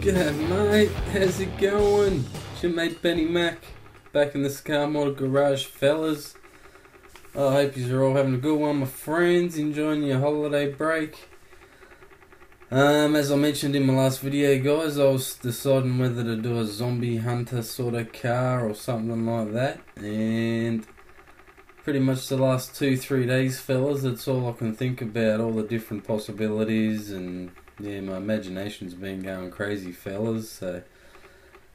G'day mate, how's it going? It's your mate Benny Mac, back in the Scar Model Garage fellas. I hope you're all having a good one, my friends, enjoying your holiday break. As I mentioned in my last video guys, I was deciding whether to do a zombie hunter sort of car or something like that, and pretty much the last 2-3 days fellas, that's all I can think about, all the different possibilities, and yeah, my imagination's been going crazy fellas. So,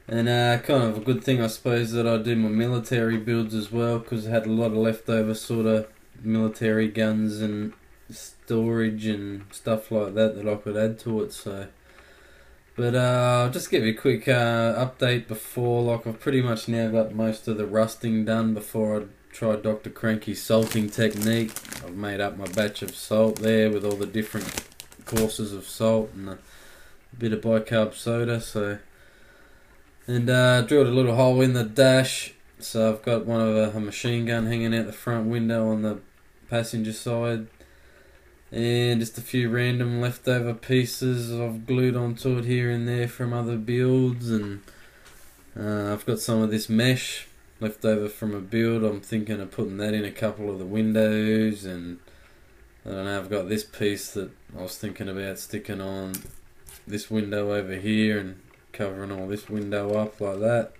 and kind of a good thing I suppose that I do my military builds as well, because I had a lot of leftover sort of military guns and storage and stuff like that that I could add to it. So, but I'll just give you a quick update before, like I've pretty much now got most of the rusting done before I try Dr. Cranky's salting technique. I've made up my batch of salt there with all the different courses of salt and a bit of bicarb soda. So, and drilled a little hole in the dash, so I've got one of a machine gun hanging out the front window on the passenger side, and just a few random leftover pieces I've glued onto it here and there from other builds, and I've got some of this mesh left over from a build. I'm thinking of putting that in a couple of the windows, and I don't know, I've got this piece that I was thinking about sticking on this window over here and covering all this window up like that.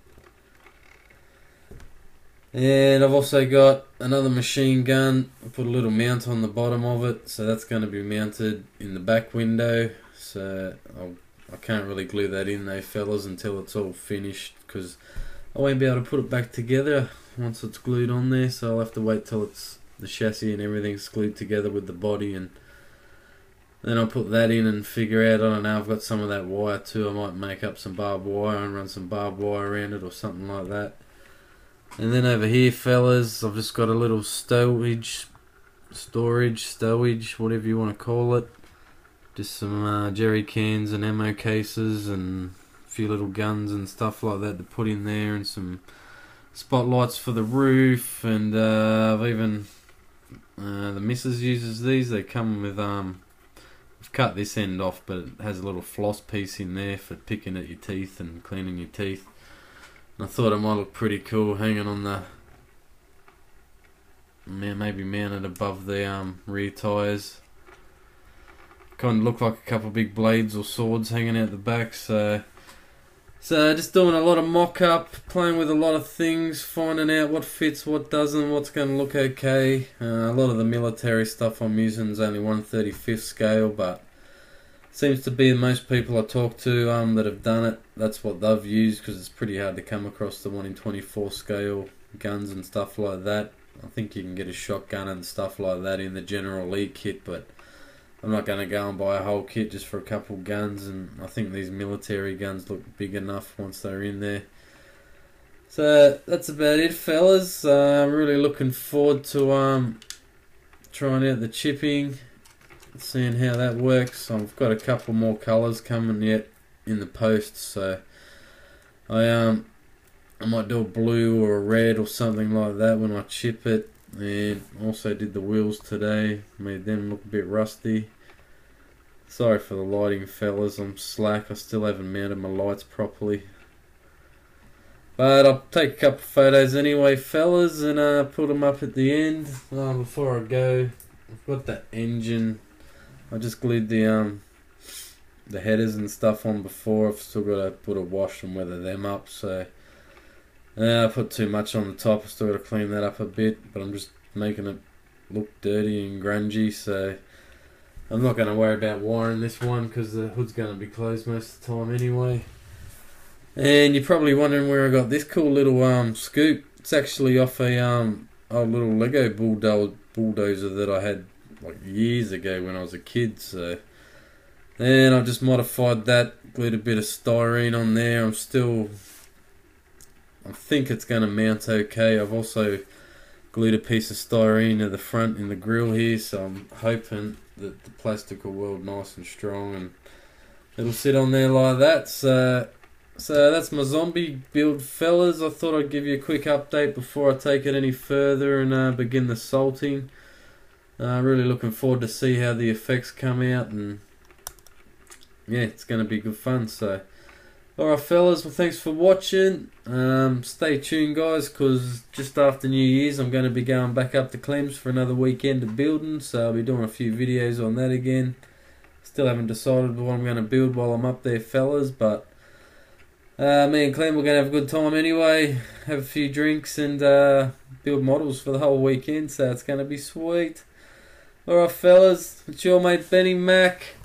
And I've also got another machine gun. I put a little mount on the bottom of it, so that's going to be mounted in the back window. So I can't really glue that in though fellas until it's all finished, because I won't be able to put it back together once it's glued on there, so I'll have to wait till it's the chassis and everything's glued together with the body, and then I'll put that in and figure out, I don't know, I've got some of that wire too. I might make up some barbed wire and run some barbed wire around it or something like that. And then over here fellas, I've just got a little storage, whatever you want to call it. Just some jerry cans and ammo cases and a few little guns and stuff like that to put in there, and some spotlights for the roof, and I've even the missus uses these. They come with I've cut this end off, but it has a little floss piece in there for picking at your teeth and cleaning your teeth. And I thought it might look pretty cool hanging on the, maybe mounted above the rear tyres. Kind of look like a couple of big blades or swords hanging out the back. So just doing a lot of mock-up, playing with a lot of things, finding out what fits, what doesn't, what's going to look okay. A lot of the military stuff I'm using is only 1/35 scale, but seems to be most people I talk to that have done it, that's what they've used, because it's pretty hard to come across the 1/24 scale guns and stuff like that. I think you can get a shotgun and stuff like that in the General Lee kit, but I'm not going to go and buy a whole kit just for a couple guns, and I think these military guns look big enough once they're in there. So that's about it fellas. I'm really looking forward to trying out the chipping, seeing how that works. I've got a couple more colours coming yet in the post, so I might do a blue or a red or something like that when I chip it. And also did the wheels today, made them look a bit rusty. Sorry for the lighting fellas, I'm slack, I still haven't mounted my lights properly. But I'll take a couple of photos anyway fellas, and put them up at the end. Before I go, I've got that engine, I just glued the headers and stuff on before. I've still got to put a wash and weather them up, so I put too much on the top. I've still got to clean that up a bit, but I'm just making it look dirty and grungy, so I'm not going to worry about wiring this one because the hood's going to be closed most of the time anyway. And you're probably wondering where I got this cool little scoop. It's actually off a old little Lego bulldozer that I had like years ago when I was a kid. So then I've just modified that, glued a bit of styrene on there. I think it's going to mount okay. I've also glued a piece of styrene to the front in the grill here, so I'm hoping that the plastic will weld nice and strong and it'll sit on there like that. So that's my zombie build fellas. I thought I'd give you a quick update before I take it any further and begin the salting. Really looking forward to see how the effects come out, and yeah, it's going to be good fun. So Alright fellas, well thanks for watching. Stay tuned guys, because just after New Year's I'm going to be going back up to Clems for another weekend of building, so I'll be doing a few videos on that again. Still haven't decided what I'm going to build while I'm up there fellas, but me and Clem, we're going to have a good time anyway, have a few drinks and build models for the whole weekend, so it's going to be sweet. Alright fellas, it's your mate Benny Mac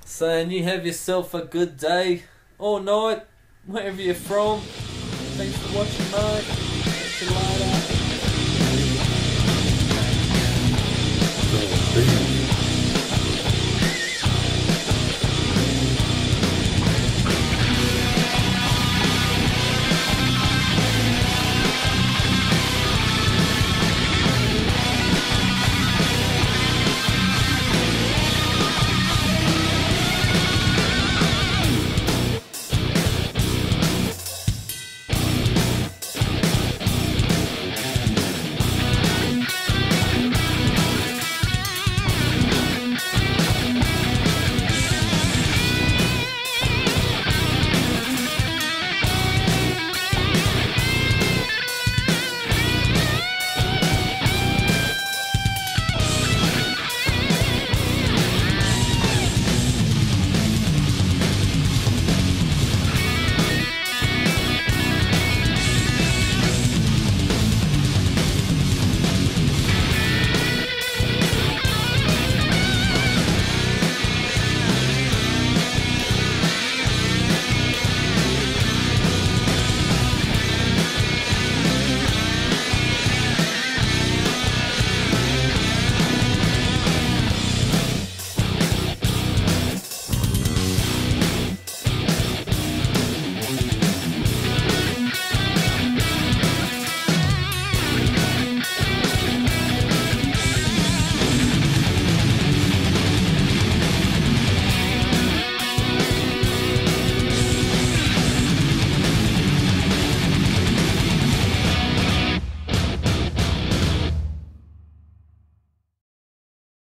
saying you have yourself a good day or night, wherever you're from. Thanks for watching mate. Catch you later.